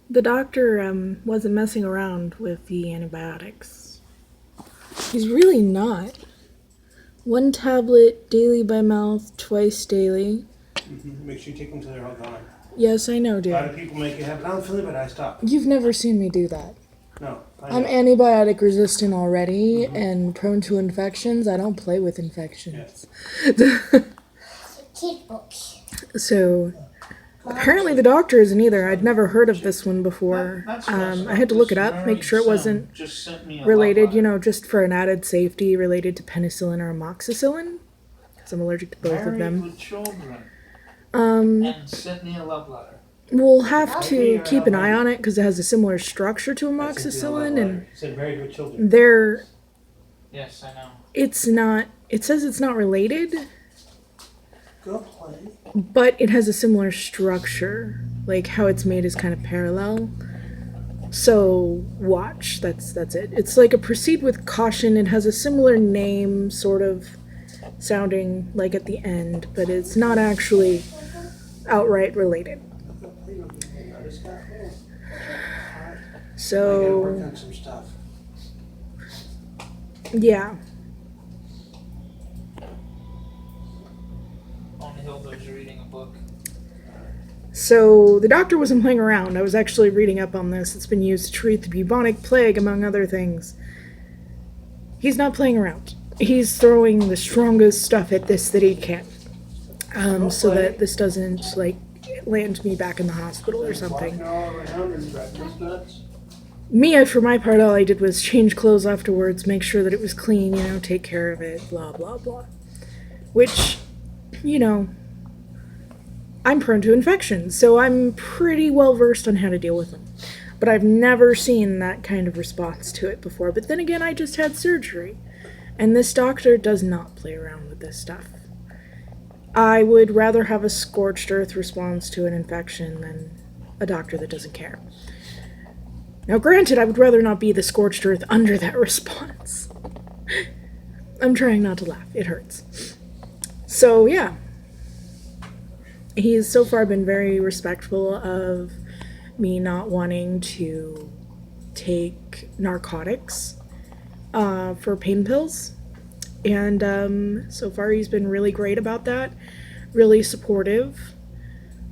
The doctor wasn't messing around with the antibiotics. He's really not. 1 tablet daily by mouth, twice daily. Make sure you take them till they're all gone. Yes, I know, A lot of dude. people make it happen. I don't feel it, but I stop. You've never seen me do that. No, I I'm know. antibiotic resistant already and prone to infections. I don't play with infections. Kid books. So apparently the doctor isn't either. I'd never heard of this one before. I had to look it up, make sure it wasn't related, just for an added safety, related to penicillin or amoxicillin, because I'm allergic to both of them. With children And sent me a love letter. we'll have to keep an eye on it because it has a similar structure to amoxicillin, and Said very good children. Yes, I know. it's not. It says it's not related, Go play. but it has a similar structure. Like how it's made is kind of parallel. So watch. That's it. It's like a proceed with caution. It has a similar name, sort of sounding like at the end, but it's not actually outright related. I just got home. I gotta work So on some stuff. yeah. Only Hilda's reading a book. So the doctor wasn't playing around. I was actually reading up on this. It's been used to treat the bubonic plague, among other things. He's not playing around. He's throwing the strongest stuff at this that he can, so that this doesn't land me back in the hospital or something. Walking all around and breakfast nuts. Me, for my part, all I did was change clothes afterwards, make sure that it was clean, take care of it, blah blah blah. Which, I'm prone to infections, so I'm pretty well versed on how to deal with them. But I've never seen that kind of response to it before. But then again, I just had surgery, and this doctor does not play around with this stuff. I would rather have a scorched earth response to an infection than a doctor that doesn't care. Now, granted, I would rather not be the scorched earth under that response. I'm trying not to laugh. It hurts. So, yeah. He's so far been very respectful of me not wanting to take narcotics for pain pills. And so far he's been really great about that, really supportive.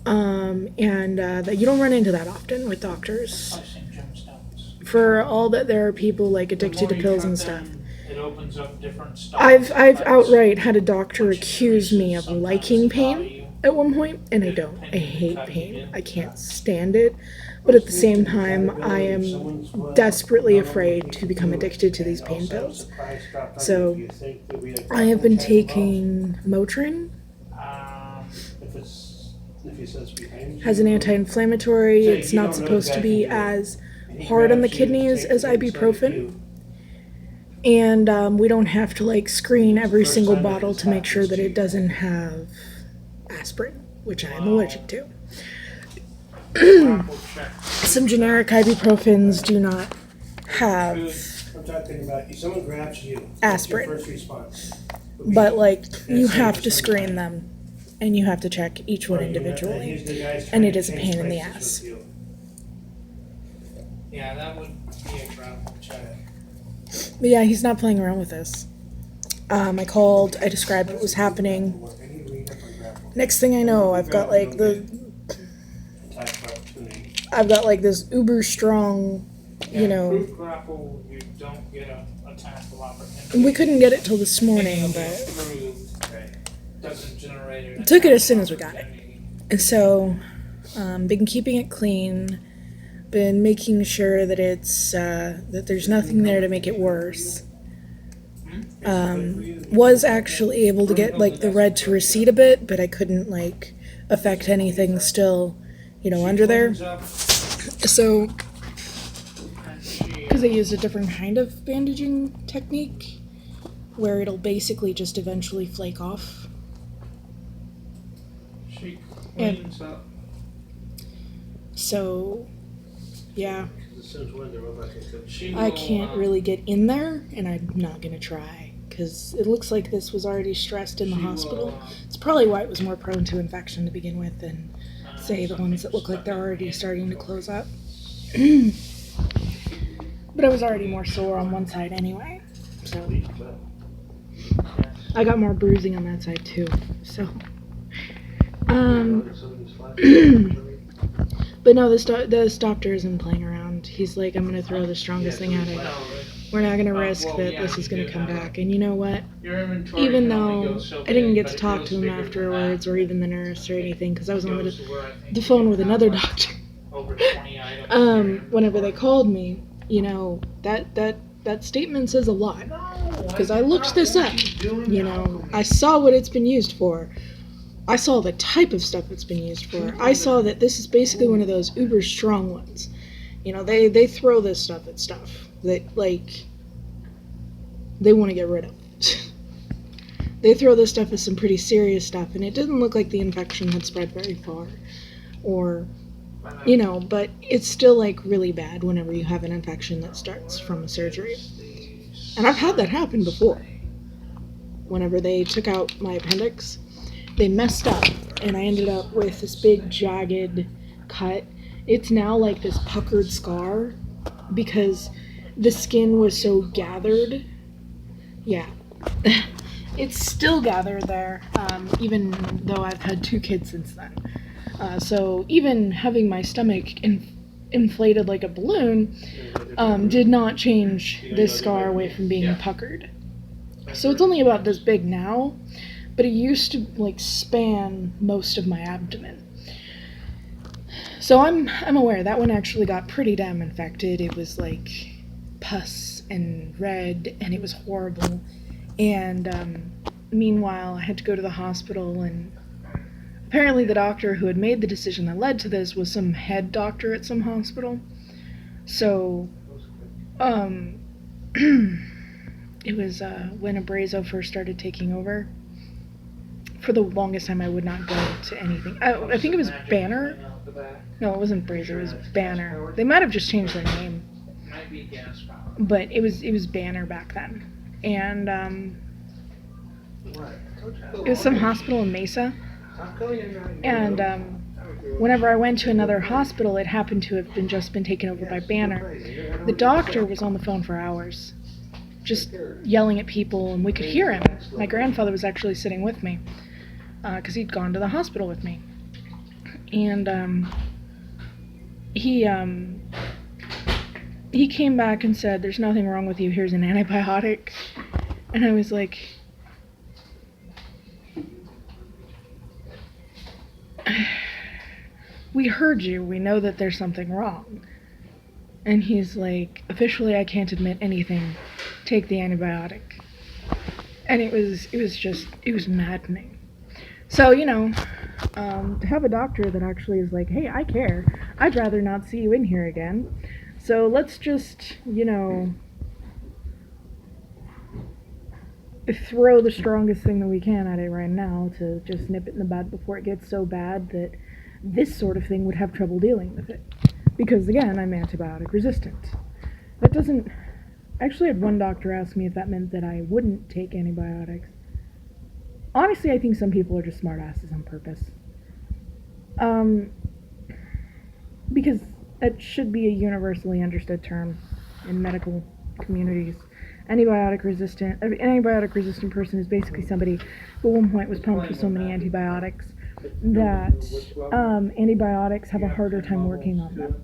And that you don't run into that often with doctors. I've seen gemstones. For all that there are people addicted to pills and stuff. It opens up different styles. I've outright had a doctor accuse me of liking pain at one point, and I don't. I hate pain. I can't stand it. But at the same time, I am desperately afraid to become addicted to these pain pills. So I have been taking Motrin. Has an anti-inflammatory. It's not supposed to be as hard on the kidneys as ibuprofen. And we don't have to screen every single bottle to make sure that it doesn't have aspirin, which I am allergic to. Some generic ibuprofens do not have I'm talking about if someone grabs you. aspirin. What's your first response? But you have to screen them, and you have to check each one individually, and it is a pain in the ass. Yeah, that would be a travel check. But yeah, he's not playing around with this. I called, I described what was happening. Next thing I know, I've got this uber strong, Proof grapple, you don't get a tackle opportunity. we couldn't get it till this morning, Any but approved doesn't generate an took it as soon as we got it. opportunity. And so, been keeping it clean, been making sure that it's, that there's nothing there to make it worse. Was actually able to get the red to recede a bit, but I couldn't affect anything still, under there. So, because I used a different kind of bandaging technique, where it'll basically just eventually flake off. She cleans up. So, yeah, She I will, can't really get in there, and I'm not gonna try, because it looks like this was already stressed in the she will, hospital. It's probably why it was more prone to infection to begin with than, say, the ones that look like they're already starting to close up. But I was already more sore on one side anyway, so I got more bruising on that side too. So, but no, this doctor isn't playing around. He's like, I'm gonna throw the strongest thing at it. We're not gonna risk that this is gonna come back. And you know what? Even though I didn't get to talk to him afterwards, or even the nurse or anything, because I was on the phone with another doctor. Whenever they called me, you know, that statement says a lot. Because I looked this up. You know, I saw what it's been used for. I saw the type of stuff it's been used for. I saw that this is basically one of those uber strong ones. You know, they throw this stuff at stuff that, like, they want to get rid of. They throw this stuff at some pretty serious stuff, and it didn't look like the infection had spread very far. Or, you know, but it's still, like, really bad whenever you have an infection that starts from a surgery. And I've had that happen before. Whenever they took out my appendix, they messed up, and I ended up with this big, jagged cut. It's now like this puckered scar because the skin was so gathered. Yeah. It's still gathered there, even though I've had 2 kids since then. So even having my stomach inflated like a balloon did not change this scar away from being puckered. So it's only about this big now, but it used to like span most of my abdomen. So I'm aware that one actually got pretty damn infected. It was like pus and red, and it was horrible. And meanwhile, I had to go to the hospital, and apparently the doctor who had made the decision that led to this was some head doctor at some hospital. So, it was when Abrazo first started taking over. For the longest time, I would not go to anything. I think it was Banner. No, it wasn't Abrazo, it was Banner. They might have just changed their name. But it was Banner back then. And it was some hospital in Mesa. And whenever I went to another hospital, it happened to have just been taken over by Banner. The doctor was on the phone for hours, just yelling at people, and we could hear him. My grandfather was actually sitting with me, because he'd gone to the hospital with me. And he came back and said, "There's nothing wrong with you, here's an antibiotic." And I was like, "We heard you, we know that there's something wrong." And he's like, "Officially I can't admit anything, take the antibiotic." And it was maddening. So, you know, to have a doctor that actually is like, "Hey, I care, I'd rather not see you in here again, so let's just, you know, throw the strongest thing that we can at it right now to just nip it in the bud before it gets so bad that this sort of thing would have trouble dealing with it." Because, again, I'm antibiotic resistant. That doesn't... Actually, I had one doctor ask me if that meant that I wouldn't take antibiotics. Honestly, I think some people are just smartasses on purpose. Because that should be a universally understood term in medical communities. An antibiotic resistant person is basically somebody who at one point was pumped with so many antibiotics that antibiotics have a harder time working on them.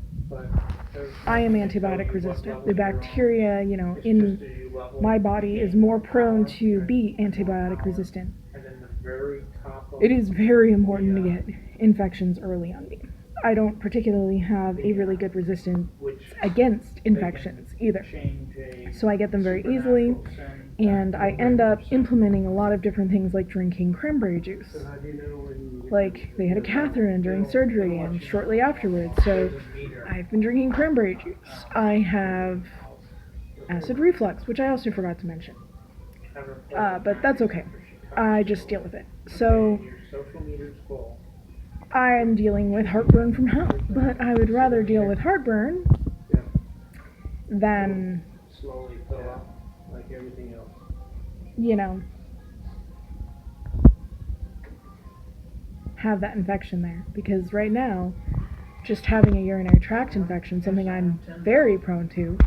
I am antibiotic resistant. The bacteria, you know, in my body is more prone to be antibiotic resistant. It is very important to get infections early on me. I don't particularly have a really good resistance against infections either. So I get them very easily, and I end up implementing a lot of different things like drinking cranberry juice. Like, they had a catheter in during surgery and shortly afterwards, so I've been drinking cranberry juice. I have acid reflux, which I also forgot to mention. But that's okay. I just deal with it. So I'm dealing with heartburn from hell, but I would rather deal with heartburn than, you know, have that infection there. Because right now, just having a urinary tract infection, something I'm very prone to.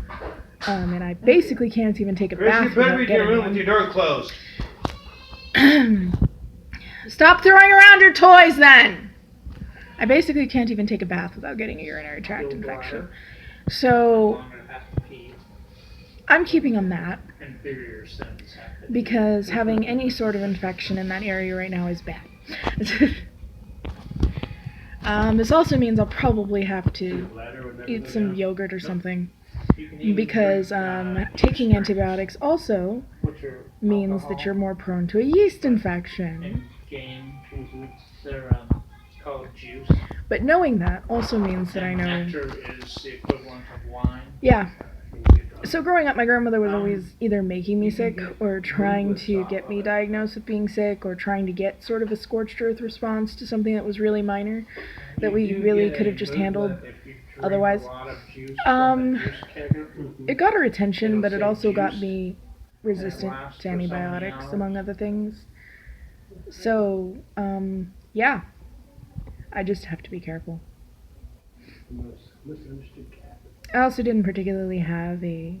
And I basically can't even take a bath You better without be in your getting room one. with your door closed. Stop throwing around your toys then! I basically can't even take a bath without getting a urinary tract infection. So I'm gonna have to pee. I'm keeping on that Inferior sins have to because having any sort of infection in that area right now is bad. This also means I'll probably have to eat some yogurt or something You can even because drink, taking antibiotics also which are means that you're more prone to a yeast infection. in game. They're called juice. But knowing that also means that I And know. nectar is the equivalent of wine. Yeah. So growing up, my grandmother was always either making me sick or trying to get me diagnosed with being sick or trying to get sort of a scorched earth response to something that was really minor that we really could have just handled otherwise. It got her attention, but it also got me resistant to antibiotics, among other things. So, yeah. I just have to be careful. I also didn't particularly have a